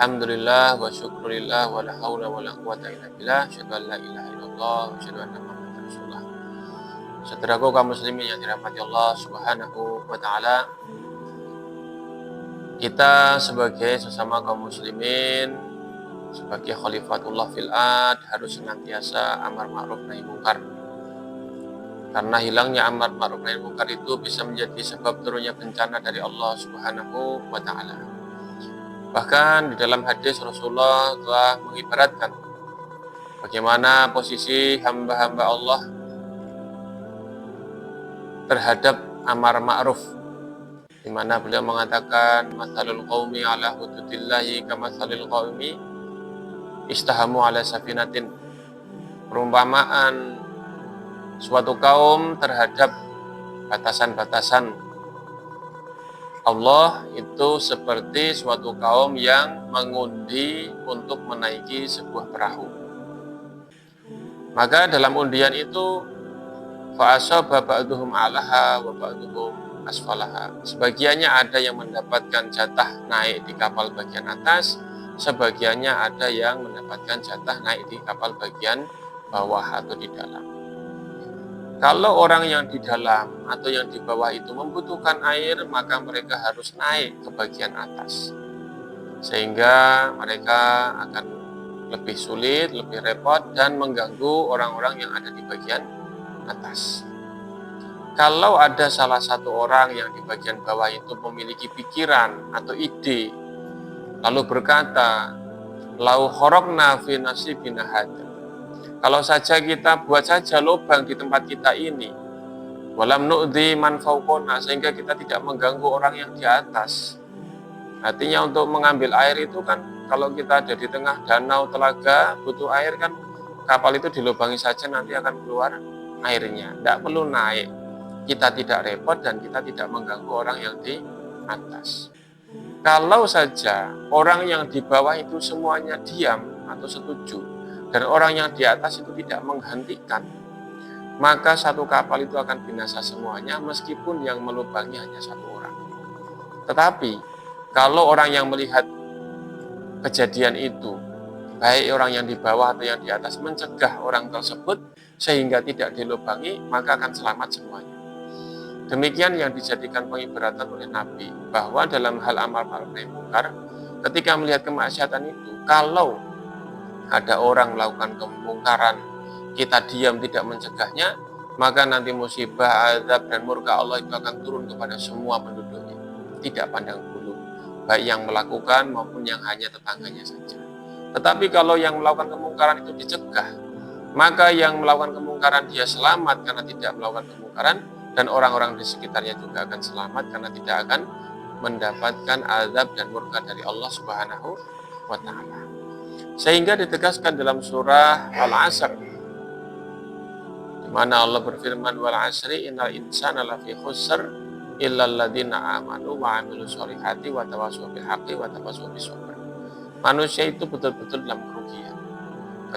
Alhamdulillah wa syukurillah wa la haula wa la quwata illa billah. Asyhadu an la ilaha illallah wa asyhadu anna Muhammadar Rasulullah. Saudaraku kaum muslimin yang dirahmati Allah Subhanahu wa taala, kita sebagai sesama kaum muslimin, sebagai khalifatullah fil ard, harus senantiasa amar ma'ruf nahi mungkar. Karena hilangnya amar ma'ruf nahi mungkar itu bisa menjadi sebab turunnya bencana dari Allah Subhanahu wa taala. Bahkan di dalam hadis Rasulullah telah mengibaratkan bagaimana posisi hamba-hamba Allah terhadap amar ma'ruf, di mana beliau mengatakan mathalul qaumi ala hududillahi kamathalil qaumi istahamu ala safinatin. Perumpamaan suatu kaum terhadap batasan-batasan Allah itu seperti suatu kaum yang mengundi untuk menaiki sebuah perahu. Maka dalam undian itu fa'asaba ba'duhum 'alaha wa ba'duhum asfalaha. Sebagiannya ada yang mendapatkan jatah naik di kapal bagian atas, sebagiannya ada yang mendapatkan jatah naik di kapal bagian bawah atau di dalam. Kalau orang yang di dalam atau yang di bawah itu membutuhkan air, maka mereka harus naik ke bagian atas, sehingga mereka akan lebih sulit, lebih repot, dan mengganggu orang-orang yang ada di bagian atas. Kalau ada salah satu orang yang di bagian bawah itu memiliki pikiran atau ide, lalu berkata, lau khorokna fi nasibina hadza, kalau saja kita buat saja lubang di tempat kita ini, walam nu'dhi man fawqona, sehingga kita tidak mengganggu orang yang di atas. Artinya untuk mengambil air itu kan, kalau kita ada di tengah danau, telaga, butuh air kan, kapal itu dilubangi saja nanti akan keluar airnya, tidak perlu naik. Kita tidak repot dan kita tidak mengganggu orang yang di atas. Kalau saja orang yang di bawah itu semuanya diam atau setuju, dan orang yang di atas itu tidak menghentikan, maka satu kapal itu akan binasa semuanya, meskipun yang melubangi hanya satu orang. Tetapi kalau orang yang melihat kejadian itu, baik orang yang di bawah atau yang di atas, mencegah orang tersebut sehingga tidak dilubangi, maka akan selamat semuanya. Demikian yang dijadikan pengibaratan oleh Nabi, bahwa dalam hal amar ma'ruf nahi mungkar, ketika melihat kemaksiatan itu, kalau ada orang melakukan kemungkaran, kita diam tidak mencegahnya, maka nanti musibah, azab, dan murka Allah itu akan turun kepada semua penduduknya, tidak pandang bulu, baik yang melakukan maupun yang hanya tetangganya saja. Tetapi kalau yang melakukan kemungkaran itu dicegah, maka yang melakukan kemungkaran dia selamat karena tidak melakukan kemungkaran, dan orang-orang di sekitarnya juga akan selamat karena tidak akan mendapatkan azab dan murka dari Allah Subhanahu wa taala. Sehingga ditegaskan dalam surah Al-Asr, di mana Allah berfirman, wal asri innal insana lafi khusr illal ladzina amanu wa 'amilus sholihati wa tawassaw bil haqqi wa tawassaw bis sabr. Manusia itu betul-betul dalam kerugian,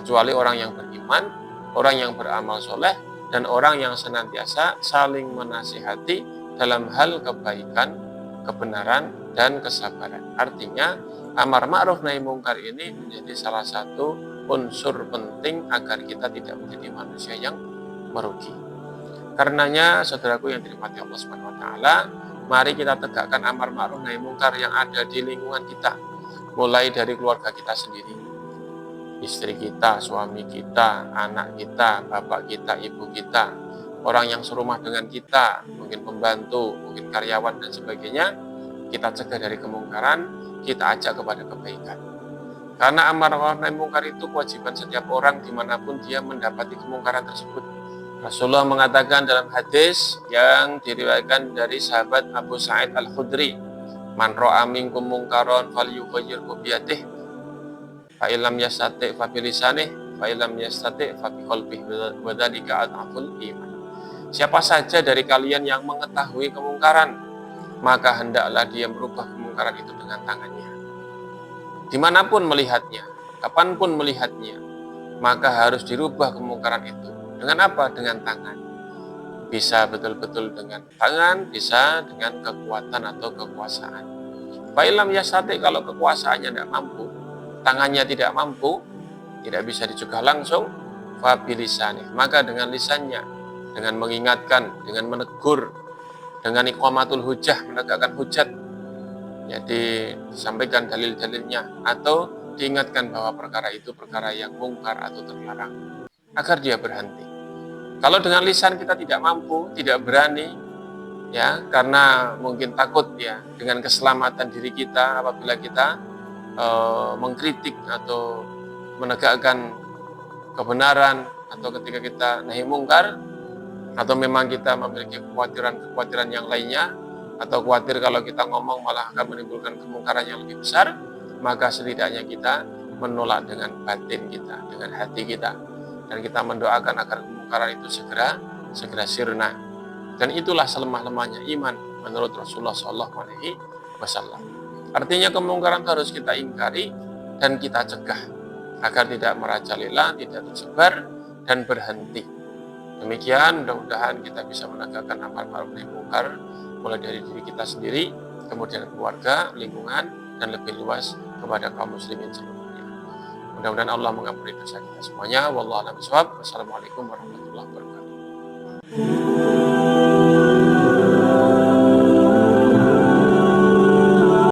kecuali orang yang beriman, orang yang beramal soleh, dan orang yang senantiasa saling menasihati dalam hal kebaikan, kebenaran, dan kesabaran. Artinya amar ma'ruf nahi mungkar ini menjadi salah satu unsur penting agar kita tidak menjadi manusia yang merugi. Karenanya, saudaraku yang dirahmati Allah Subhanahu wa taala, mari kita tegakkan amar ma'ruf nahi mungkar yang ada di lingkungan kita, mulai dari keluarga kita sendiri, istri kita, suami kita, anak kita, bapak kita, ibu kita, orang yang serumah dengan kita, mungkin pembantu, mungkin karyawan, dan sebagainya. Kita cegah dari kemungkaran, kita ajak kepada kebaikan. Karena amar ma'ruf nahi mungkar itu kewajiban setiap orang dimanapun dia mendapati kemungkaran tersebut. Rasulullah mengatakan dalam hadis yang diriwayatkan dari sahabat Abu Sa'id Al-Khudri, man ra'a minkum mungkaron falyughayyirhu biyadihi, fa illam yastati' fa bilisanih, fa illam yastati' fa biqalbihi, wa dzalika adhaful iman. Siapa saja dari kalian yang mengetahui kemungkaran, maka hendaklah dia merubah kemungkaran itu dengan tangannya. Dimanapun melihatnya, kapanpun melihatnya, maka harus dirubah kemungkaran itu. Dengan apa? Dengan tangan. Bisa betul-betul dengan tangan, bisa dengan kekuatan atau kekuasaan. Fa'ilam yastati, kalau kekuasaannya tidak mampu, tangannya tidak mampu, tidak bisa dicegah langsung, fa bilisani, maka dengan lisannya, dengan mengingatkan, dengan menegur, dengan iqamatul hujjah, menegakkan hujat, jadi disampaikan dalil-dalilnya, atau diingatkan bahwa perkara itu perkara yang mungkar atau terlarang, agar dia berhenti. Kalau dengan lisan kita tidak mampu, tidak berani, ya, karena mungkin takut ya dengan keselamatan diri kita apabila kita mengkritik atau menegakkan kebenaran, atau ketika kita nahi mungkar, atau memang kita memiliki kekhawatiran yang lainnya, atau khawatir kalau kita ngomong malah akan menimbulkan kemungkaran yang lebih besar, maka setidaknya kita menolak dengan batin kita, dengan hati kita, dan kita mendoakan agar kemungkaran itu segera sirna. Dan itulah selemah-lemahnya iman menurut Rasulullah SAW. Artinya kemungkaran itu harus kita ingkari dan kita cegah agar tidak merajalela, tidak tersebar dan berhenti. Demikian, mudah-mudahan kita bisa menegakkan amal ma'ruf nahi munkar mulai dari diri kita sendiri, kemudian keluarga, lingkungan, dan lebih luas kepada kaum muslimin seluruhnya. Mudah-mudahan Allah mengampuni dosa kita semuanya. Wallahu a'lam bishawab. Wassalamualaikum warahmatullahi wabarakatuh.